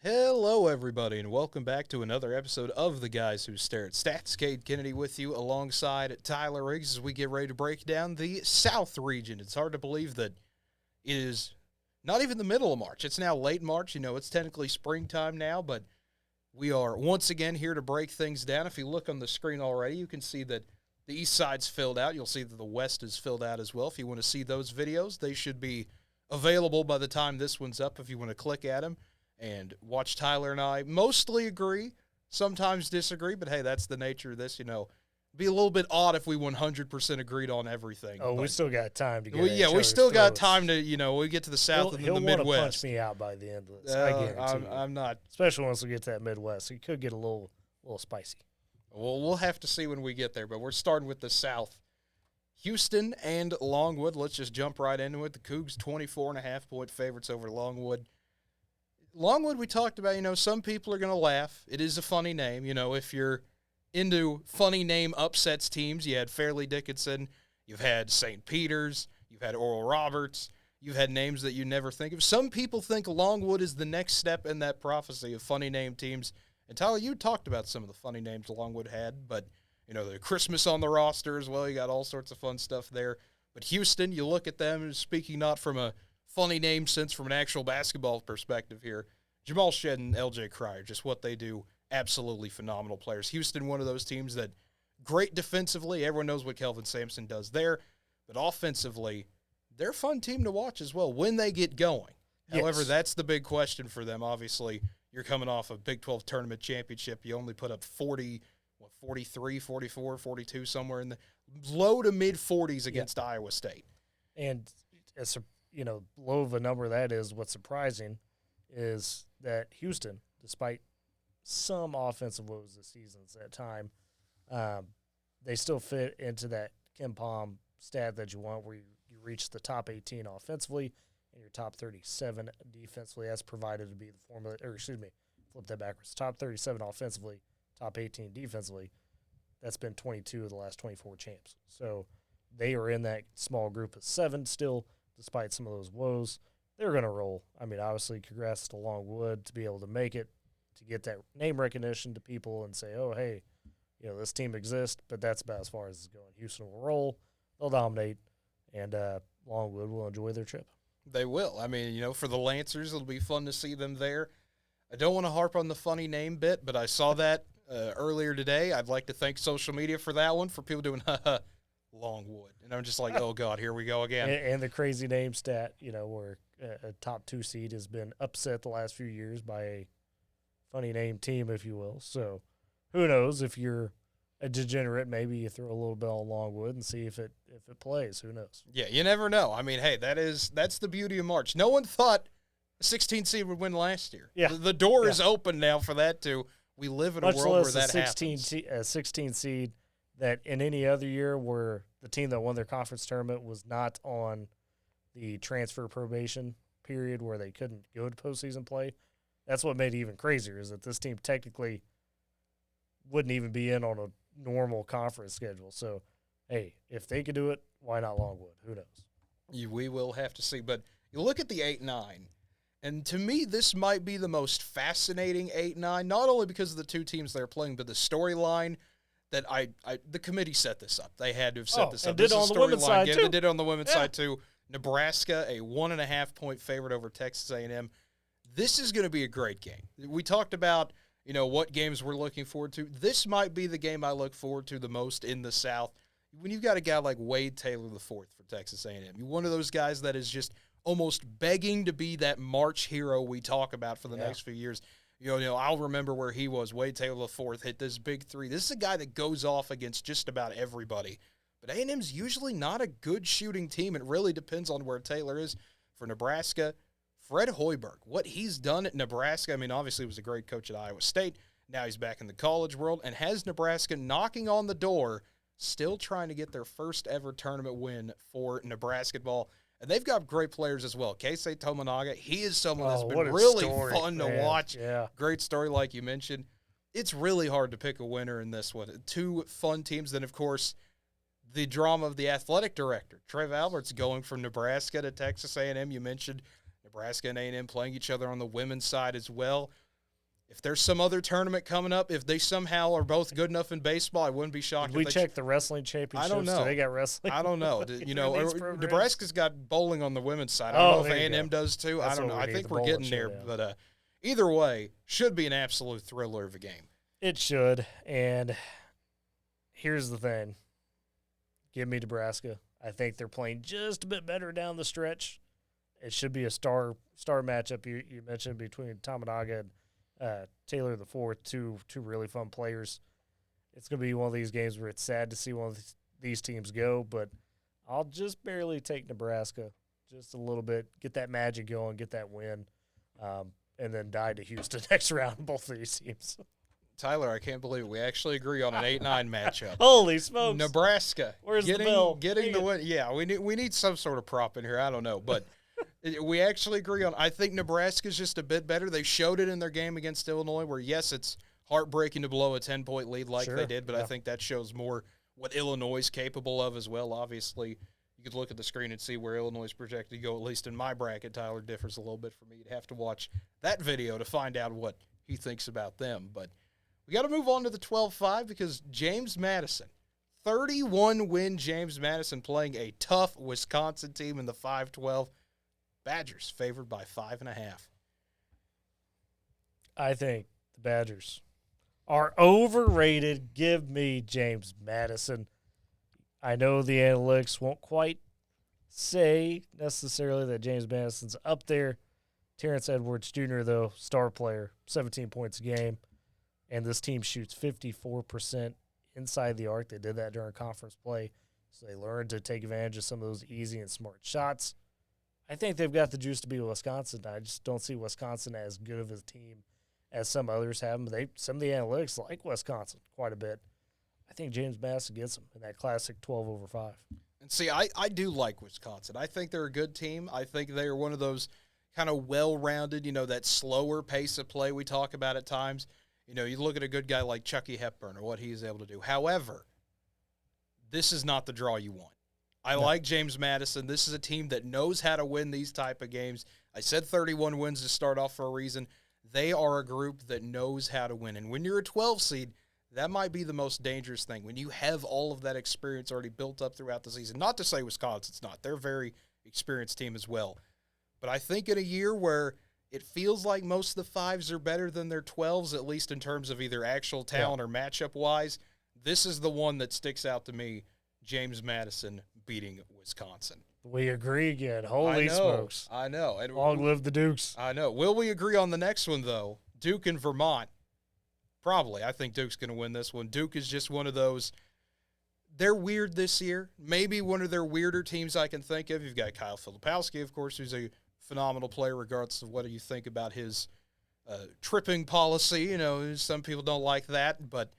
Hello, everybody, and welcome back to another episode of The Guys Who Stare at Stats. Cade Kennedy with you alongside Tyler Riggs as we get ready to break down the South region. It's hard to believe that it is not even the middle of March. It's now late March. You know, it's technically springtime now, but we are once again here to break things down. If you look on the screen already, you can see that the east side's filled out. You'll see that the west is filled out as well. If you want to see those videos, they should be available by the time this one's up if you want to click at them and watch Tyler and I mostly agree, sometimes disagree, but hey, that's the nature of this, you know. It'd be a little bit odd if we 100% agreed on everything. Oh, we still got time to get we still got time to, you know, we get to the South and then the Midwest. He'll want to punch me out by the end of this, I guarantee I'm not. Especially once we get to that Midwest. It could get a little spicy. Well, we'll have to see when we get there, but we're starting with the South. Houston and Longwood, let's just jump right into it. The Cougs 24.5-point favorites over Longwood. Longwood, we talked about, you know, some people are going to laugh. It is a funny name. You know, if you're into funny name upsets teams, you had Fairleigh Dickinson, you've had St. Peter's, you've had Oral Roberts, you've had names that you never think of. Some people think Longwood is the next step in that prophecy of funny name teams. And Tyler, you talked about some of the funny names Longwood had, but, you know, the Christmas on the roster as well. You got all sorts of fun stuff there. But Houston, you look at them, speaking not from a funny name sense from an actual basketball perspective here. Jamal Shedd and L.J. Cryer, just what they do, absolutely phenomenal players. Houston, one of those teams that great defensively. Everyone knows what Kelvin Sampson does there. But offensively, they're a fun team to watch as well when they get going. Yes. However, that's the big question for them. Obviously, you're coming off a Big 12 tournament championship. You only put up 43, 44, 42, somewhere in the low to mid-40s against Iowa State. And as low of a number that is, what's surprising is that Houston, despite some offensive woes this season at that time, they still fit into that KenPom stat that you want where you reach the top 18 offensively and your top 37 defensively. That's provided to be the formula, flip that backwards. Top 37 offensively, top 18 defensively. That's been 22 of the last 24 champs. So they are in that small group of 7 still, despite some of those woes. They're going to roll. I mean, obviously, congrats to Longwood to be able to make it, to get that name recognition to people and say, oh, hey, you know, this team exists, but that's about as far as it's going. Houston will roll. They'll dominate, and Longwood will enjoy their trip. They will. I mean, you know, for the Lancers, it'll be fun to see them there. I don't want to harp on the funny name bit, but I saw that earlier today. I'd like to thank social media for that one, for people doing Longwood. And I'm just like, oh, God, here we go again. And the crazy name stat, you know, where a top 2 seed has been upset the last few years by a funny name team, if you will. So who knows? If you're a degenerate, maybe you throw a little bit on Longwood and see if it plays. Who knows? Yeah, you never know. I mean, hey, that's the beauty of March. No one thought a 16 seed would win last year. Yeah. The door is open now for that to. We live in a world where that happens. A 16 seed that in any other year where the team that won their conference tournament was not on the transfer probation period where they couldn't go to postseason play. That's what made it even crazier, is that this team technically wouldn't even be in on a normal conference schedule. So, hey, if they could do it, why not Longwood? Who knows? We will have to see. But you look at the 8-9, and to me, this might be the most fascinating 8-9, not only because of the two teams they're playing, but the storyline that the committee set this up. They had to have set this up. And did it on the women's side, too. They did it on the women's side, too. Nebraska, a 1.5-point favorite over Texas A&M. This is going to be a great game. We talked about, you know, what games we're looking forward to. This might be the game I look forward to the most in the South. When you've got a guy like Wade Taylor IV for Texas A&M, you're one of those guys that is just almost begging to be that March hero we talk about for the next few years. You know, I'll remember where he was. Wade Taylor IV hit this big 3. This is a guy that goes off against just about everybody. But A&M's usually not a good shooting team. It really depends on where Taylor is. For Nebraska, Fred Hoiberg, what he's done at Nebraska, I mean, obviously he was a great coach at Iowa State. Now he's back in the college world and has Nebraska knocking on the door, still trying to get their first ever tournament win for Nebraska ball. And they've got great players as well. Keisei Tominaga, he is someone that's been really fun to watch. Yeah. Great story, like you mentioned. It's really hard to pick a winner in this one. 2 fun teams. Then, of course, the drama of the athletic director, Trev Alberts, going from Nebraska to Texas A&M. You mentioned Nebraska and A&M playing each other on the women's side as well. If there's some other tournament coming up, if they somehow are both good enough in baseball, I wouldn't be shocked. Did we check the wrestling championships? I don't know. Do they got wrestling? I don't know. Nebraska's got bowling on the women's side. I don't know if A&M does too. That's I don't know. I think we're getting there. But either way, should be an absolute thriller of a game. It should. And here's the thing. Give me Nebraska. I think they're playing just a bit better down the stretch. It should be a star matchup you mentioned between Tamanaga and Taylor IV, two really fun players. It's going to be one of these games where it's sad to see one of these teams go, but I'll just barely take Nebraska just a little bit, get that magic going, get that win, and then die to Houston next round, both of these teams. Tyler, I can't believe it. We actually agree on an 8-9 matchup. Holy smokes. Nebraska. Where's the bill? Getting the win. Yeah, we need some sort of prop in here. I don't know, but we actually agree on. I think Nebraska's just a bit better. They showed it in their game against Illinois where, yes, it's heartbreaking to blow a 10-point lead like they did, but I think that shows more what Illinois is capable of as well. Obviously, you could look at the screen and see where Illinois is projected to go, at least in my bracket. Tyler differs a little bit for me. You'd have to watch that video to find out what he thinks about them. But we got to move on to the 12-5 because James Madison, 31-win James Madison playing a tough Wisconsin team in the 5-12. Badgers favored by 5.5. I think the Badgers are overrated. Give me James Madison. I know the analytics won't quite say necessarily that James Madison's up there. Terrence Edwards Jr., though, star player, 17 points a game. And this team shoots 54% inside the arc. They did that during conference play. So they learned to take advantage of some of those easy and smart shots. I think they've got the juice to beat Wisconsin. I just don't see Wisconsin as good of a team as some others have them. Some of the analytics like Wisconsin quite a bit. I think James Madison gets them in that classic 12/5. And see, I do like Wisconsin. I think they're a good team. I think they are one of those kind of well-rounded, that slower pace of play we talk about at times. You look at a good guy like Chucky Hepburn or what he's able to do. However, this is not the draw you want. I like James Madison. This is a team that knows how to win these type of games. I said 31 wins to start off for a reason. They are a group that knows how to win. And when you're a 12 seed, that might be the most dangerous thing. When you have all of that experience already built up throughout the season. Not to say Wisconsin's not. They're a very experienced team as well. But I think in a year where it feels like most of the 5s are better than their 12s, at least in terms of either actual talent or matchup-wise, this is the one that sticks out to me, James Madison beating Wisconsin. We agree again. Holy smokes. I know. And long live the Dukes. I know. Will we agree on the next one, though? Duke and Vermont. Probably. I think Duke's going to win this one. Duke is just one of those. They're weird this year. Maybe one of their weirder teams I can think of. You've got Kyle Filipowski, of course, who's a phenomenal player regardless of what you think about his tripping policy. Some people don't like that, but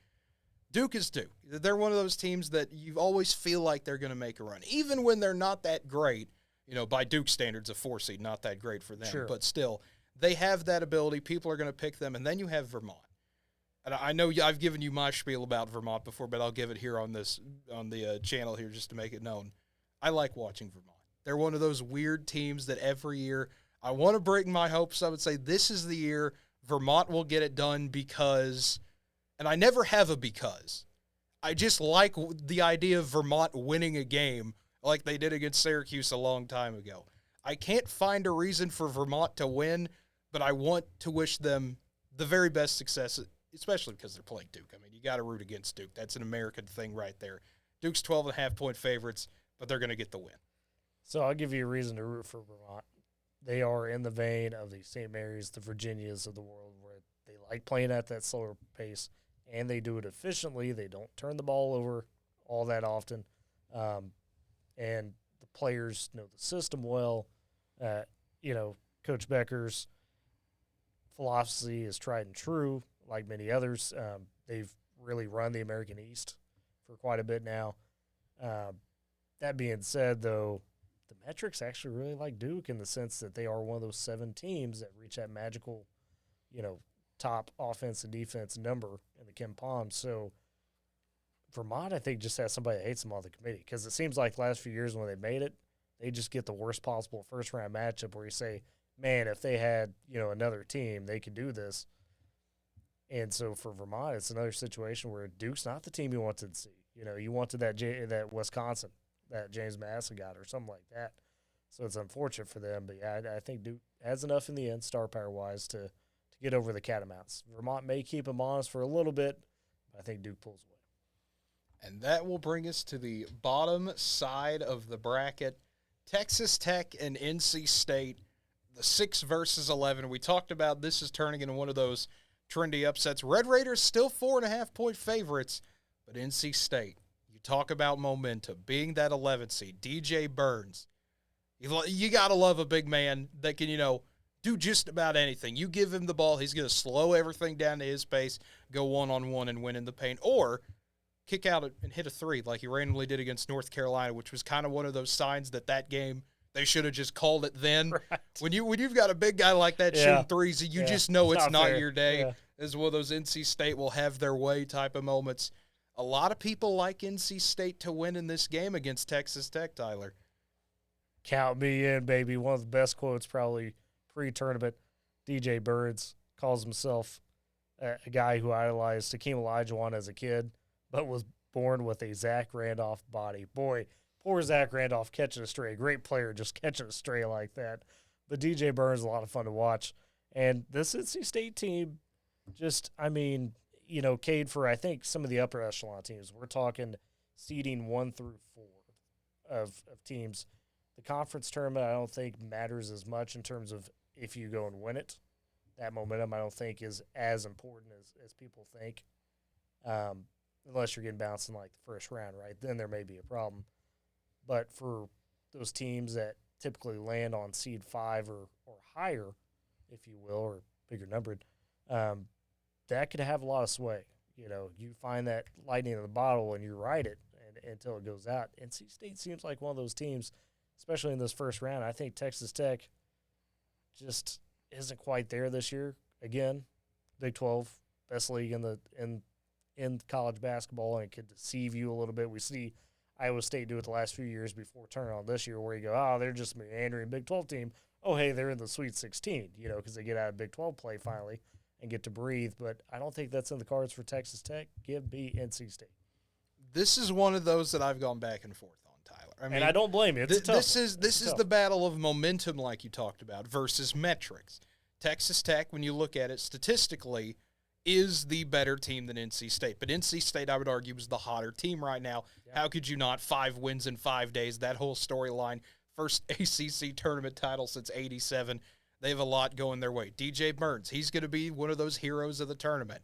Duke is Duke. They're one of those teams that you always feel like they're going to make a run. Even when they're not that great, by Duke standards, a 4 seed, not that great for them. Sure. But still, they have that ability. People are going to pick them. And then you have Vermont. And I know I've given you my spiel about Vermont before, but I'll give it here on the channel here just to make it known. I like watching Vermont. They're one of those weird teams that every year I want to break my hopes. I would say this is the year Vermont will get it done because, and I never have a because. I just like the idea of Vermont winning a game like they did against Syracuse a long time ago. I can't find a reason for Vermont to win, but I want to wish them the very best success, especially because they're playing Duke. I mean, you got to root against Duke. That's an American thing right there. Duke's 12.5-point favorites, but they're going to get the win. So I'll give you a reason to root for Vermont. They are in the vein of the St. Mary's, the Virginias of the world, where they like playing at that slower pace, and they do it efficiently. They don't turn the ball over all that often. And the players know the system well. Coach Becker's philosophy is tried and true, like many others. They've really run the American East for quite a bit now. That being said, though, the metrics actually really like Duke in the sense that they are one of those 7 teams that reach that magical, top offense and defense number in the Ken Palm. So Vermont, I think, just has somebody that hates them on the committee because it seems like last few years when they made it, they just get the worst possible first-round matchup where you say, man, if they had, another team, they could do this. And so for Vermont, it's another situation where Duke's not the team you wanted to see. You wanted that Wisconsin, that James Madison got or something like that. So it's unfortunate for them. But, yeah, I think Duke has enough in the end, star power-wise, to get over the Catamounts. Vermont may keep them honest for a little bit, but I think Duke pulls away. And that will bring us to the bottom side of the bracket. Texas Tech and NC State, the 6 versus 11. We talked about this is turning into one of those trendy upsets. Red Raiders still 4.5-point favorites, but NC State, you talk about momentum, being that 11 seed, DJ Burns. You got to love a big man that can, do just about anything. You give him the ball, he's going to slow everything down to his pace, go one-on-one and win in the paint, or kick out and hit a 3 like he randomly did against North Carolina, which was kind of one of those signs that game they should have just called it then. Right. When you've got a big guy like that shooting threes, you just know it's not your day. Yeah. It's one of those NC State will have their way type of moments. A lot of people like NC State to win in this game against Texas Tech, Tyler. Count me in, baby. One of the best quotes probably pre-tournament. DJ Burns calls himself a guy who idolized Hakeem Olajuwon as a kid, but was born with a Zach Randolph body. Boy, poor Zach Randolph catching a stray. Great player just catching a stray like that. But DJ Burns is a lot of fun to watch. And this NC State team Cade, for I think some of the upper echelon teams, we're talking seeding 1 through 4 of teams. The conference tournament I don't think matters as much in terms of if you go and win it. That momentum I don't think is as important as people think. Unless you're getting bounced in like the first round, right? Then there may be a problem. But for those teams that typically land on seed 5 or higher, if you will, or bigger numbered, that could have a lot of sway. You find that lightning in the bottle and you ride it until it goes out. NC State seems like one of those teams, especially in this first round. I think Texas Tech just isn't quite there this year. Again, Big 12, best league in college basketball, and could deceive you a little bit. We see Iowa State do it the last few years before turning on this year, where you go, they're just a meandering Big 12 team. Oh, hey, they're in the Sweet 16, because they get out of Big 12 play finally and get to breathe. But I don't think that's in the cards for Texas Tech. Give me NC State. This is one of those that I've gone back and forth on, Tyler. I mean, and I don't blame you. It's tough. This is the battle of momentum, like you talked about, versus metrics. Texas Tech, when you look at it statistically, is the better team than NC State. But NC State, I would argue, is the hotter team right now. Yeah. How could you not? 5 wins in 5 days, that whole storyline. First ACC tournament title since '87. They have a lot going their way. DJ Burns, he's going to be one of those heroes of the tournament.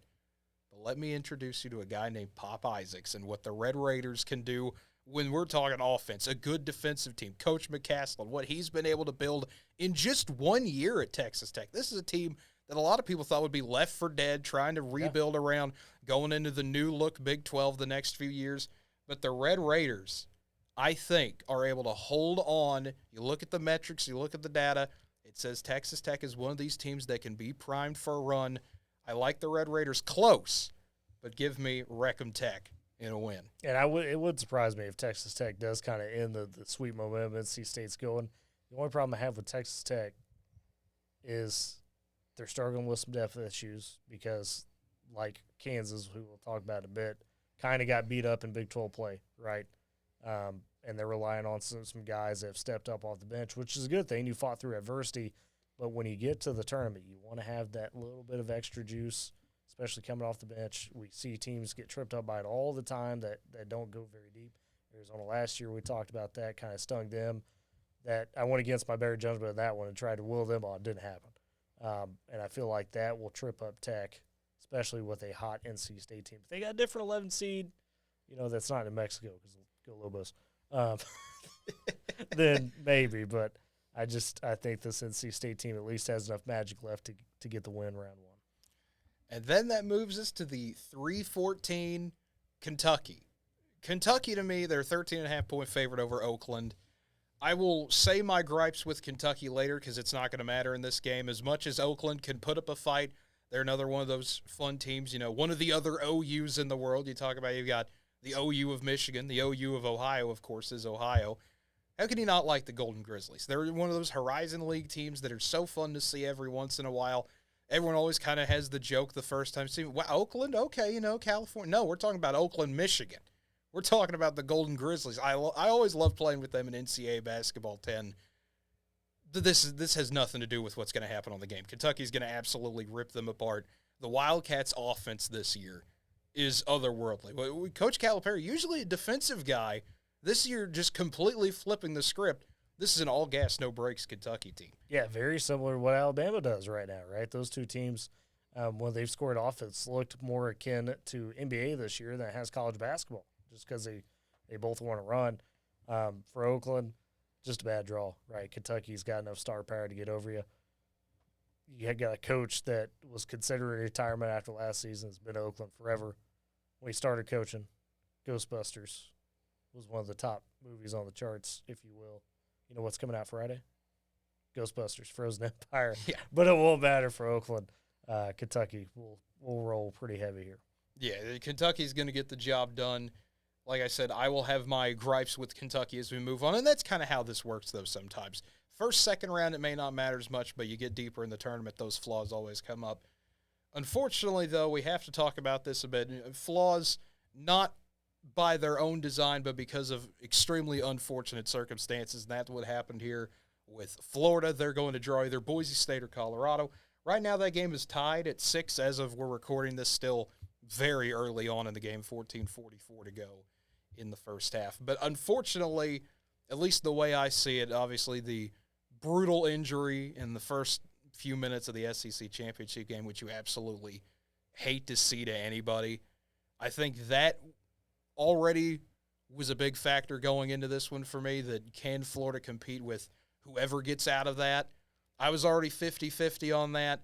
But let me introduce you to a guy named Pop Isaacs and what the Red Raiders can do when we're talking offense, a good defensive team. Coach McCaslin, what he's been able to build in just 1 year at Texas Tech. This is a team that a lot of people thought would be left for dead, trying to rebuild around going into the new-look Big 12 the next few years. But the Red Raiders, I think, are able to hold on. You look at the metrics, you look at the data, it says Texas Tech is one of these teams that can be primed for a run. I like the Red Raiders close, but give me Wreck-'em Tech in a win. And it would surprise me if Texas Tech does kind of end the sweet momentum NC State's going. The only problem I have with Texas Tech is they're struggling with some depth issues because, like Kansas, who we'll talk about in a bit, kind of got beat up in Big 12 play, right? And they're relying on some guys that have stepped up off the bench, which is a good thing. You fought through adversity. But when you get to the tournament, you want to have that little bit of extra juice, especially coming off the bench. We see teams get tripped up by it all the time that don't go very deep. Arizona last year, we talked about that, kind of stung them. That I went against my better judgment of that one and tried to will them on. It didn't happen. And I feel like that will trip up Tech, especially with a hot NC State team. If they got a different 11 seed, that's not in Mexico because they'll go Lobos, then maybe. But I think this NC State team at least has enough magic left to get the win round 1. And then that moves us to the 3-14 Kentucky. Kentucky, to me, they're a 13.5-point favorite over Oakland. I will say my gripes with Kentucky later because it's not going to matter in this game. As much as Oakland can put up a fight, they're another one of those fun teams. One of the other OUs in the world. You talk about, you've got the OU of Michigan, the OU of Ohio, of course, is Ohio. How can you not like the Golden Grizzlies? They're one of those Horizon League teams that are so fun to see every once in a while. everyone always kind of has the joke the first time. See, wow, Oakland, okay, California. No, we're talking about Oakland, Michigan. We're talking about the Golden Grizzlies. I always love playing with them in NCAA basketball 10. This has nothing to do with what's going to happen on the game. Kentucky's going to absolutely rip them apart. The Wildcats' offense this year is otherworldly. Coach Calipari, usually a defensive guy, this year just completely flipping the script. This is an all-gas, no-breaks Kentucky team. Yeah, very similar to what Alabama does right now, right? Those two teams, when they've scored offense, looked more akin to NBA this year than it has college basketball, just because they both want to run. For Oakland, just a bad draw, right? Kentucky's got enough star power to get over you. You got a coach that was considering retirement after last season, has been at Oakland forever. When he started coaching, Ghostbusters was one of the top movies on the charts, if you will. You know what's coming out Friday? Ghostbusters, Frozen Empire. Yeah. But it won't matter for Oakland. Kentucky will roll pretty heavy here. Yeah, Kentucky's going to get the job done. Like I said, I will have my gripes with Kentucky as we move on, and that's kind of how this works, though, sometimes. First, second round, it may not matter as much, but you get deeper in the tournament, those flaws always come up. Unfortunately, though, we have to talk about this a bit. Flaws not by their own design, but because of extremely unfortunate circumstances, and that's what happened here with Florida. They're going to draw either Boise State or Colorado. Right now, that game is tied at 6 as of we're recording this, still very early on in the game, 14:44 to go in the first half. But unfortunately, at least the way I see it, obviously the brutal injury in the first few minutes of the SEC championship game, which you absolutely hate to see to anybody. I think that already was a big factor going into this one for me, that can Florida compete with whoever gets out of that? I was already 50-50 on that,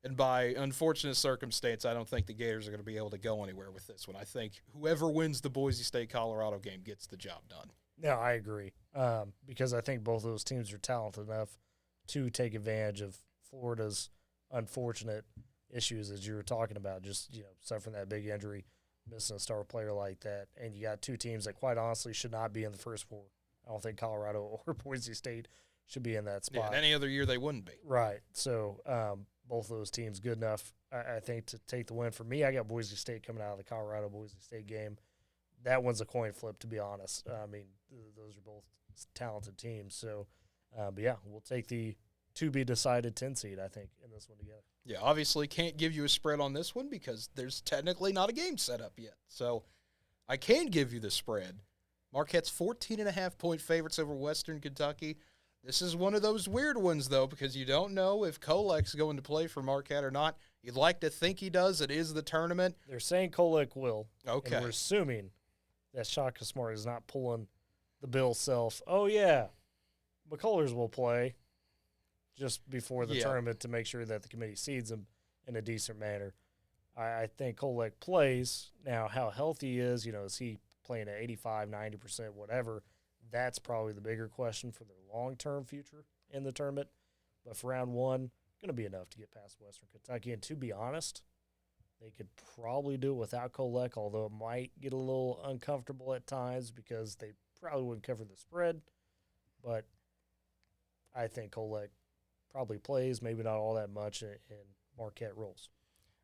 and by unfortunate circumstance, I don't think the Gators are going to be able to go anywhere with this one. I think whoever wins the Boise State-Colorado game gets the job done. No, I agree, because I think both of those teams are talented enough to take advantage of Florida's unfortunate issues, as you were talking about, just suffering that big injury, missing a star player like that, and you got two teams that quite honestly should not be in the first four. I don't think Colorado or Boise State should be in that spot. Yeah, any other year they wouldn't be. Right. So both of those teams good enough, I think, to take the win. For me, I got Boise State coming out of the Colorado-Boise State game. That one's a coin flip, to be honest. I mean, those are both talented teams. So, but yeah, we'll take the to-be-decided 10 seed, I think, in this one together. Yeah, obviously can't give you a spread on this one because there's technically not a game set up yet. So I can give you the spread. Marquette's 14.5-point favorites over Western Kentucky. This is one of those weird ones, though, because you don't know if Kolek's going to play for Marquette or not. You'd like to think he does. It is the tournament. They're saying Kolek will. Okay. And we're assuming that Shaka Smart is not pulling the Bill self. Oh, yeah, McCullers will play just before the tournament to make sure that the committee seeds him in a decent manner. I think Kolek plays. Now, how healthy he is, is he playing at 85, 90%, whatever, that's probably the bigger question for their long-term future in the tournament. But for round one, going to be enough to get past Western Kentucky. And to be honest, they could probably do it without Kolek, although it might get a little uncomfortable at times because they probably wouldn't cover the spread. But I think Kolek probably plays, maybe not all that much, and Marquette rolls.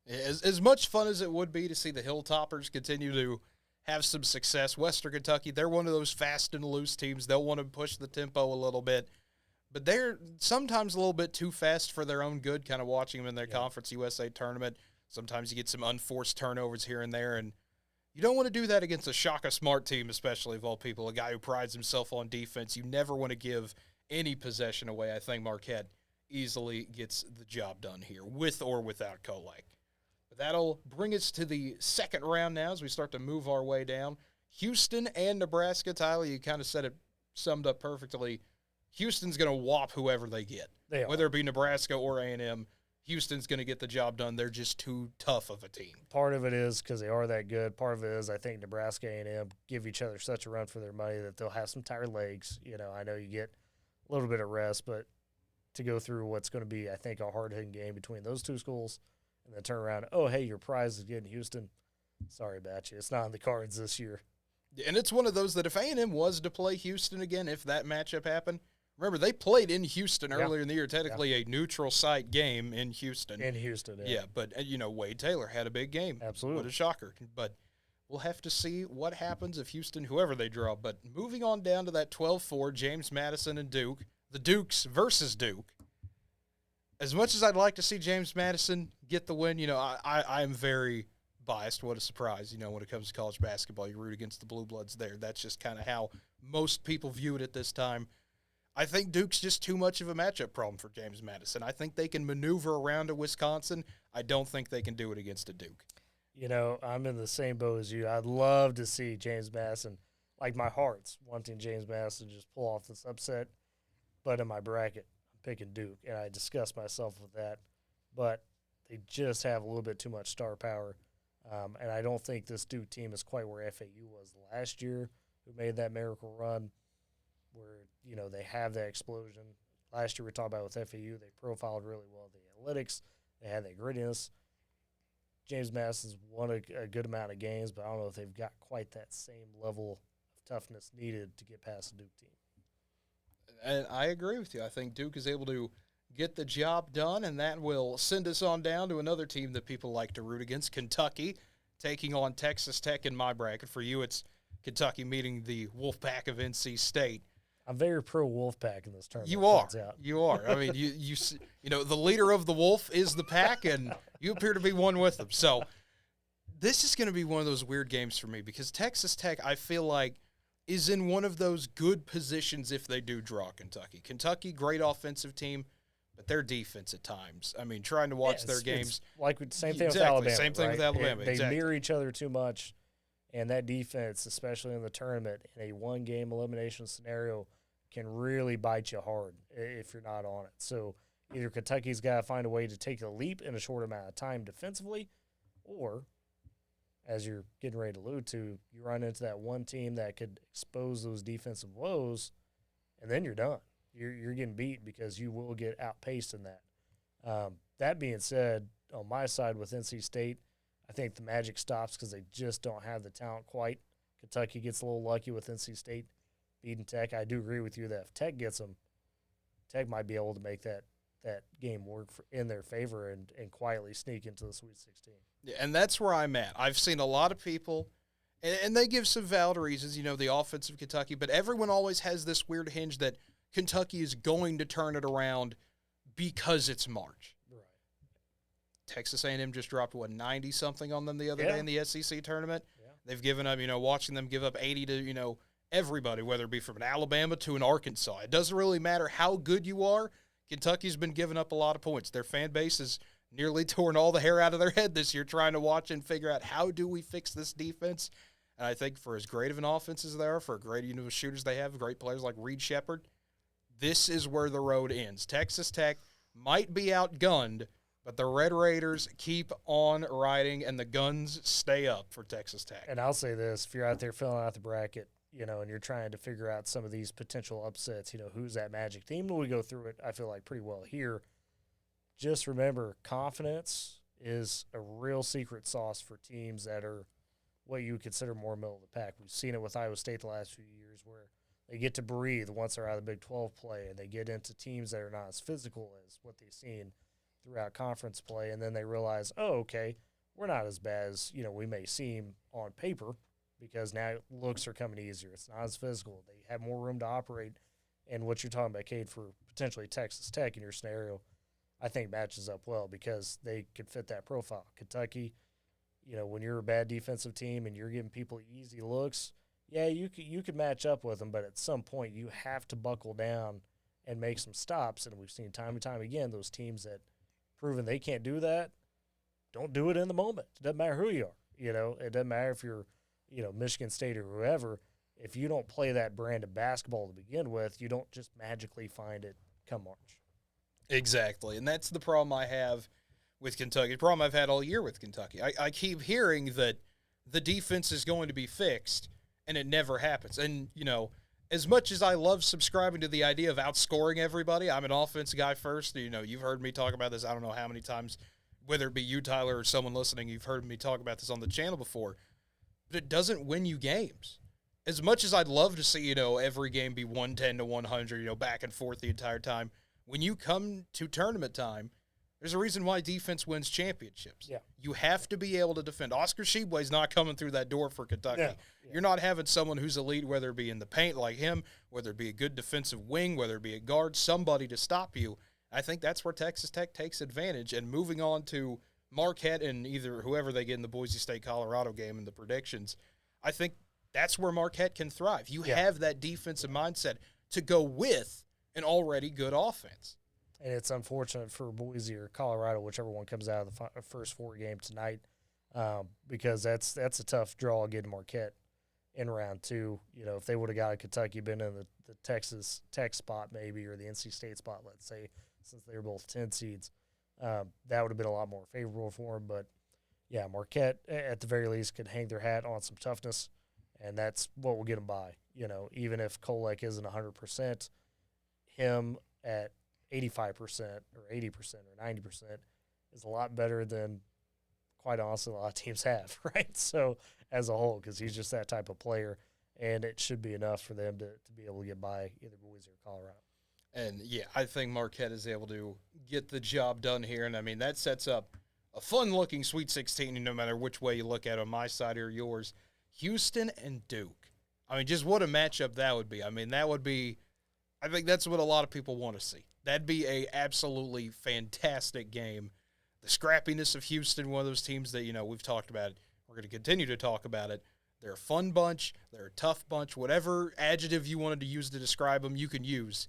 As much fun as it would be to see the Hilltoppers continue to have some success, Western Kentucky, they're one of those fast and loose teams. They'll want to push the tempo a little bit, but they're sometimes a little bit too fast for their own good, kind of watching them in their Conference USA tournament. Sometimes you get some unforced turnovers here and there, and you don't want to do that against a Shaka Smart team, especially of all people, a guy who prides himself on defense. You never want to give any possession away. I think Marquette easily gets the job done here, with or without Kolek. But that'll bring us to the second round now as we start to move our way down. Houston and Nebraska. Tyler, you kind of said it, summed up perfectly. Houston's going to whop whoever they get. Whether it be Nebraska or A&M, Houston's going to get the job done. They're just too tough of a team. Part of it is because they are that good. Part of it is I think Nebraska and A&M give each other such a run for their money that they'll have some tired legs. I know you get a little bit of rest, but to go through what's going to be, I think, a hard-hitting game between those two schools and then turn around, oh, hey, your prize is getting Houston. Sorry about you. It's not in the cards this year. And it's one of those that if A&M was to play Houston again, if that matchup happened, Remember, they played in Houston earlier in the year, technically a neutral site game in Houston. Yeah, but, Wade Taylor had a big game. Absolutely. What a shocker. But we'll have to see what happens if Houston, whoever they draw. But moving on down to that 12-4, James Madison and Duke, the Dukes versus Duke. As much as I'd like to see James Madison get the win, I'm very biased. What a surprise, when it comes to college basketball. You root against the Blue Bloods there. That's just kind of how most people view it at this time. I think Duke's just too much of a matchup problem for James Madison. I think they can maneuver around a Wisconsin. I don't think they can do it against a Duke. I'm in the same boat as you. I'd love to see James Madison, like my heart's wanting James Madison to just pull off this upset. But in my bracket, I'm picking Duke, and I disgust myself with that. But they just have a little bit too much star power. And I don't think this Duke team is quite where FAU was last year, who made that miracle run where, they have that explosion. Last year we talked about with FAU, they profiled really well the analytics. They had that grittiness. James Madison's won a good amount of games, but I don't know if they've got quite that same level of toughness needed to get past the Duke team. And I agree with you. I think Duke is able to get the job done, and that will send us on down to another team that people like to root against, Kentucky, taking on Texas Tech in my bracket. For you, it's Kentucky meeting the Wolfpack of NC State. I'm very pro Wolfpack in this tournament. You are. You are. I mean, you the leader of the Wolf is the pack, and you appear to be one with them. So this is going to be one of those weird games for me because Texas Tech, I feel like, is in one of those good positions if they do draw Kentucky. Kentucky, great offensive team, but their defense at times. I mean, trying to watch their games. Same thing with Alabama. Same thing with Alabama. They mirror each other too much, and that defense, especially in the tournament, in a one-game elimination scenario, can really bite you hard if you're not on it. So either Kentucky's got to find a way to take a leap in a short amount of time defensively, or, as you're getting ready to allude to, you run into that one team that could expose those defensive woes, and then you're done. You're getting beat because you will get outpaced in that. That being said, on my side with NC State, I think the magic stops because they just don't have the talent quite. Kentucky gets a little lucky with NC State beating Tech. I do agree with you that if Tech gets them, Tech might be able to make that game work in their favor and quietly sneak into the Sweet 16. Yeah, and that's where I'm at. I've seen a lot of people, and they give some valid reasons, the offense of Kentucky, but everyone always has this weird hinge that Kentucky is going to turn it around because it's March. Right. Texas A&M just dropped, 90-something on them the other day in the SEC tournament? Yeah. They've given up, watching them give up 80 to, everybody, whether it be from an Alabama to an Arkansas. It doesn't really matter how good you are. Kentucky's been giving up a lot of points. Their fan base is nearly torn all the hair out of their head this year trying to watch and figure out how do we fix this defense. And I think for as great of an offense as they are, for great shooters they have, great players like Reed Shepherd, this is where the road ends. Texas Tech might be outgunned, but the Red Raiders keep on riding and the guns stay up for Texas Tech. And I'll say this, if you're out there filling out the bracket, and you're trying to figure out some of these potential upsets, who's that magic team? When we go through it, I feel like pretty well here. Just remember, confidence is a real secret sauce for teams that are what you would consider more middle of the pack. We've seen it with Iowa State the last few years where they get to breathe once they're out of the Big 12 play, and they get into teams that are not as physical as what they've seen throughout conference play, and then they realize, okay, we're not as bad as we may seem on paper, because now looks are coming easier. It's not as physical. They have more room to operate. And what you're talking about, Cade, for potentially Texas Tech in your scenario, I think matches up well because they could fit that profile. Kentucky, when you're a bad defensive team and you're giving people easy looks, yeah, you could match up with them, but at some point you have to buckle down and make some stops. And we've seen time and time again those teams that proven they can't do that, don't do it in the moment. It doesn't matter who you are. It doesn't matter if you're Michigan State or whoever, if you don't play that brand of basketball to begin with, you don't just magically find it come March. Exactly, and that's the problem I have with Kentucky, the problem I've had all year with Kentucky. I keep hearing that the defense is going to be fixed, and it never happens. And, as much as I love subscribing to the idea of outscoring everybody, I'm an offense guy first. You've heard me talk about this I don't know how many times, whether it be you, Tyler, or someone listening, you've heard me talk about this on the channel before. But it doesn't win you games. as much as I'd love to see, every game be 110 to 100, back and forth the entire time, when you come to tournament time, there's a reason why defense wins championships. Yeah. You have to be able to defend. Oscar Tshiebwe's not coming through that door for Kentucky. Yeah. You're not having someone who's elite, whether it be in the paint like him, whether it be a good defensive wing, whether it be a guard, somebody to stop you. I think that's where Texas Tech takes advantage. And moving on to Marquette and either whoever they get in the Boise State-Colorado game in the predictions, I think that's where Marquette can thrive. You have that defensive mindset to go with an already good offense. And it's unfortunate for Boise or Colorado, whichever one comes out of the first 4 game tonight, because that's a tough draw getting Marquette in round 2. If they would have got a Kentucky, been in the Texas Tech spot maybe, or the NC State spot, let's say, since they were both 10 seeds, that would have been a lot more favorable for them. But, yeah, Marquette, at the very least, could hang their hat on some toughness, and that's what will get them by. Even if Kolek isn't 100%, him at 85% or 80% or 90% is a lot better than, quite honestly, a lot of teams have, right? So, as a whole, because he's just that type of player, and it should be enough for them to be able to get by either Boise or Colorado. And, yeah, I think Marquette is able to get the job done here, and, I mean, that sets up a fun-looking Sweet 16, no matter which way you look at it, on my side or yours. Houston and Duke. I mean, just what a matchup that would be. I mean, that would be – I think that's what a lot of people want to see. That'd be a absolutely fantastic game. The scrappiness of Houston, one of those teams that, we've talked about it. We're going to continue to talk about it. They're a fun bunch. They're a tough bunch. Whatever adjective you wanted to use to describe them, you can use,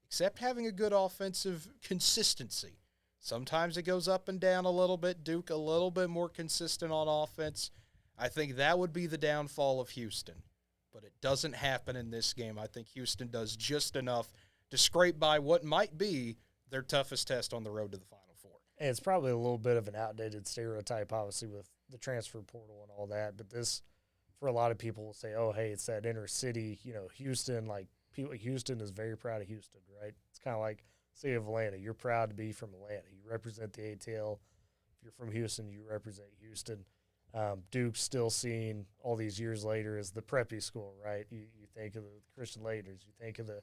except having a good offensive consistency. Sometimes it goes up and down a little bit. Duke a little bit more consistent on offense. I think that would be the downfall of Houston. But it doesn't happen in this game. I think Houston does just enough to scrape by what might be their toughest test on the road to the Final Four. And it's probably a little bit of an outdated stereotype, obviously, with the transfer portal and all that. But this, for a lot of people, will say, oh, hey, it's that inner city, Houston. Like, Houston is very proud of Houston, right? It's kind of like city of Atlanta. You're proud to be from Atlanta. You represent the ATL. If you're from Houston, you represent Houston. Duke's still seen all these years later as the preppy school, right? You think of the Christian Laettners. You think of the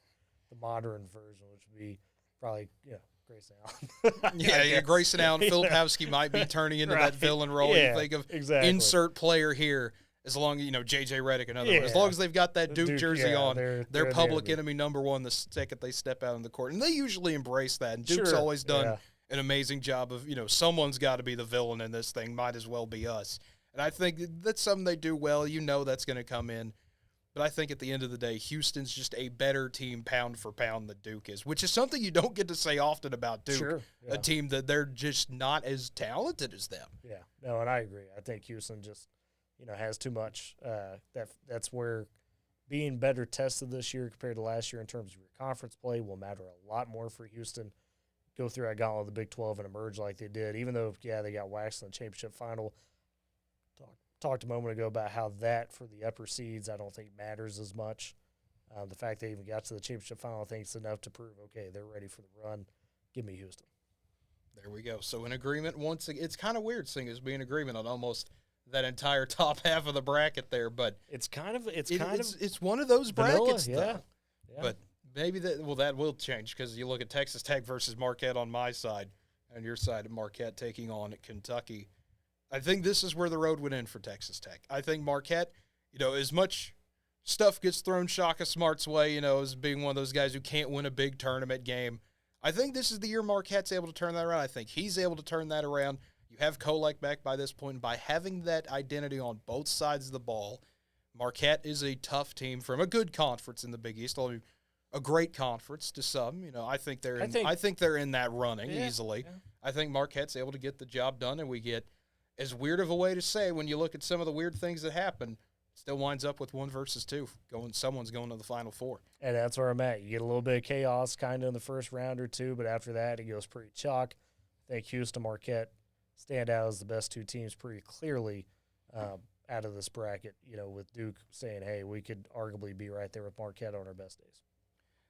modern version, which would be probably, Grayson Allen. yeah, Grayson Allen. Filipowski might be turning into that villain role. Yeah, you think of insert player here, as long as, J.J. Redick, another one. As long as they've got that Duke jersey on, they're public enemy number one the second they step out on the court. And they usually embrace that. And Duke's always done an amazing job of, someone's got to be the villain in this thing. Might as well be us. And I think that's something they do well. That's going to come in. But I think at the end of the day, Houston's just a better team pound for pound than Duke is, which is something you don't get to say often about Duke, a team that they're just not as talented as them. Yeah, no, and I agree. I think Houston just, has too much. That's where being better tested this year compared to last year in terms of your conference play will matter a lot more for Houston. Go through that gauntlet of the Big 12 and emerge like they did, even though, they got waxed in the championship final. Talked a moment ago about how that for the upper seeds I don't think matters as much. The fact they even got to the championship final, I think it's enough to prove, okay, they're ready for the run. Give me Houston. There we go. So in agreement once again. It's kind of weird seeing us be in agreement on almost that entire top half of the bracket there, but it's one of those brackets, vanilla, though. Yeah. But maybe that will change because you look at Texas Tech versus Marquette on my side, and your side of Marquette taking on Kentucky. I think this is where the road would end for Texas Tech. I think Marquette, as much stuff gets thrown Shaka Smart's way, as being one of those guys who can't win a big tournament game, I think this is the year Marquette's able to turn that around. I think he's able to turn that around. You have Kolek back by this point. By having that identity on both sides of the ball, Marquette is a tough team from a good conference in the Big East, a great conference to some. I think they're in that running easily. Yeah. I think Marquette's able to get the job done, and we get – as weird of a way to say when you look at some of the weird things that happen, still winds up with 1 versus 2. Someone's going to the Final Four. And that's where I'm at. You get a little bit of chaos kind of in the first round or two, but after that it goes pretty chalk. I think Houston, Marquette stand out as the best 2 teams pretty clearly out of this bracket, with Duke saying, hey, we could arguably be right there with Marquette on our best days.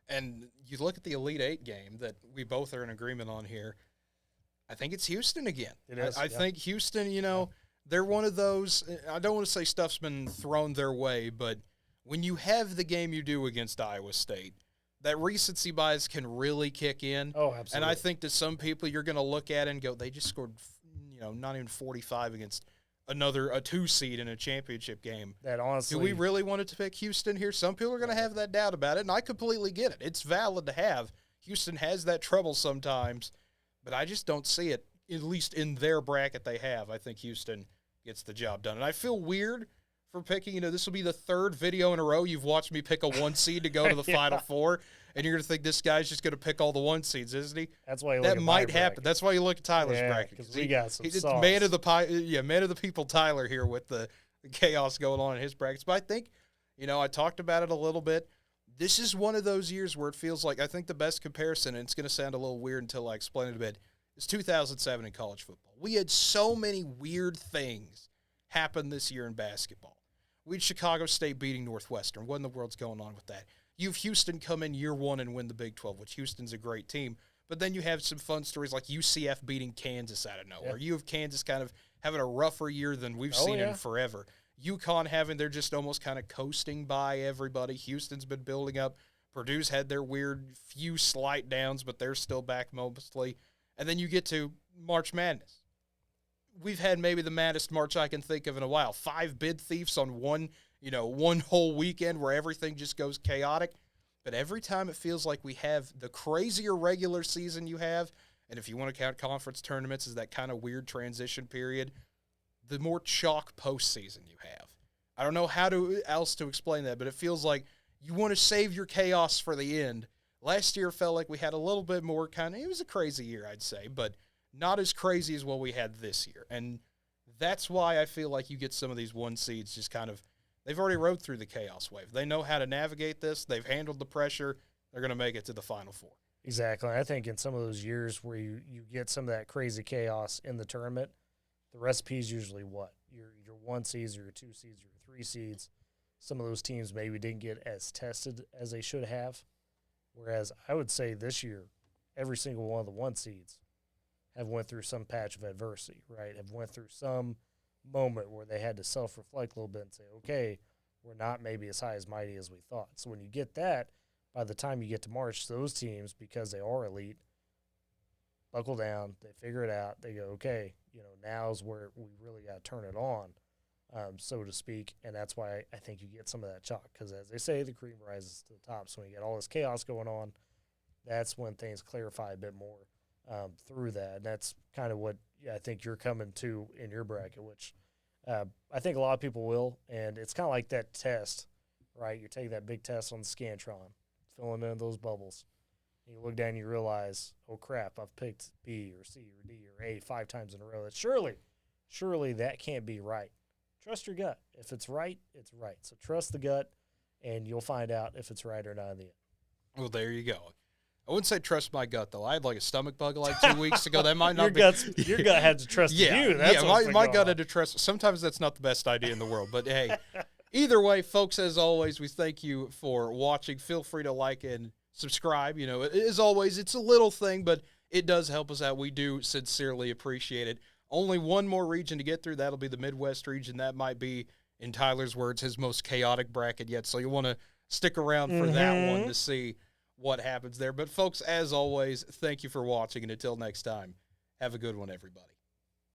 And you look at the Elite Eight game that we both are in agreement on here, I think it's Houston again. It is. I think Houston, they're one of those, I don't want to say stuff's been thrown their way, but when you have the game you do against Iowa State, that recency bias can really kick in. Oh, absolutely. And I think to some people, you're going to look at it and go, they just scored, not even 45 against a 2 seed in a championship game. That honestly, do we really want to pick Houston here? Some people are going to have that doubt about it, and I completely get it. It's valid to have. Houston has that trouble sometimes, but I just don't see it, at least in their bracket they have. I think Houston gets the job done. And I feel weird for picking, this will be the third video in a row you've watched me pick a 1 seed to go to the Final Four, and you're going to think this guy's just going to pick all the 1 seeds, isn't he? That's why you look at might my happen. bracket. That's why you look at Tyler's bracket. Because we got some It's sauce. man of the people Tyler here with the chaos going on in his brackets. But I think, I talked about it a little bit. This is one of those years where it feels like, I think the best comparison, and it's going to sound a little weird until I explain it a bit, is 2007 in college football. We had so many weird things happen this year in basketball. We had Chicago State beating Northwestern. What in the world's going on with that? You have Houston come in year 1 and win the Big 12, which Houston's a great team. But then you have some fun stories like UCF beating Kansas out of nowhere. Yep. You have Kansas kind of having a rougher year than we've seen in forever. UConn they're just almost kind of coasting by everybody. Houston's been building up. Purdue's had their weird few slight downs, but they're still back mostly. And then you get to March Madness. We've had maybe the maddest March I can think of in a while. 5 bid thieves on one whole weekend where everything just goes chaotic. But every time it feels like we have the crazier regular season you have, and if you want to count conference tournaments as that kind of weird transition period, the more chalk postseason you have. I don't know how else to explain that, but it feels like you want to save your chaos for the end. Last year felt like we had a little bit more it was a crazy year, I'd say, but not as crazy as what we had this year. And that's why I feel like you get some of these 1 seeds just kind of, they've already rode through the chaos wave. They know how to navigate this. They've handled the pressure. They're going to make it to the Final Four. Exactly. I think in some of those years where you get some of that crazy chaos in the tournament, the recipe is usually what? Your 1 seeds or your 2 seeds or your 3 seeds. Some of those teams maybe didn't get as tested as they should have. Whereas I would say this year, every single one of the 1 seeds have went through some patch of adversity, right? Have went through some moment where they had to self-reflect a little bit and say, okay, we're not maybe as high as mighty as we thought. So when you get that, by the time you get to March, those teams, because they are elite, buckle down, they figure it out, they go, okay, now's where we really got to turn it on, so to speak, and that's why I think you get some of that chalk, because as they say, the cream rises to the top. So when you get all this chaos going on, that's when things clarify a bit more through that, and that's kind of what I think you're coming to in your bracket, which I think a lot of people will, and it's kind of like that test, right? You're taking that big test on the Scantron, filling in those bubbles. And you look down and you realize, oh, crap, I've picked B or C or D or A 5 times in a row. That surely that can't be right. Trust your gut. If it's right, it's right. So trust the gut, and you'll find out if it's right or not in the end. Well, there you go. I wouldn't say trust my gut, though. I had like a stomach bug like 2 weeks ago. That might not Your gut had to trust you. That's my gut had to trust. Sometimes that's not the best idea in the world. But, hey, either way, folks, as always, we thank you for watching. Feel free to like and subscribe. As always, it's a little thing, but it does help us out. We do sincerely appreciate it. Only one more region to get through. That'll be the Midwest region. That might be, in Tyler's words, his most chaotic bracket yet. So you want to stick around for that one to see what happens there. But, folks, as always, thank you for watching. And until next time, have a good one, everybody.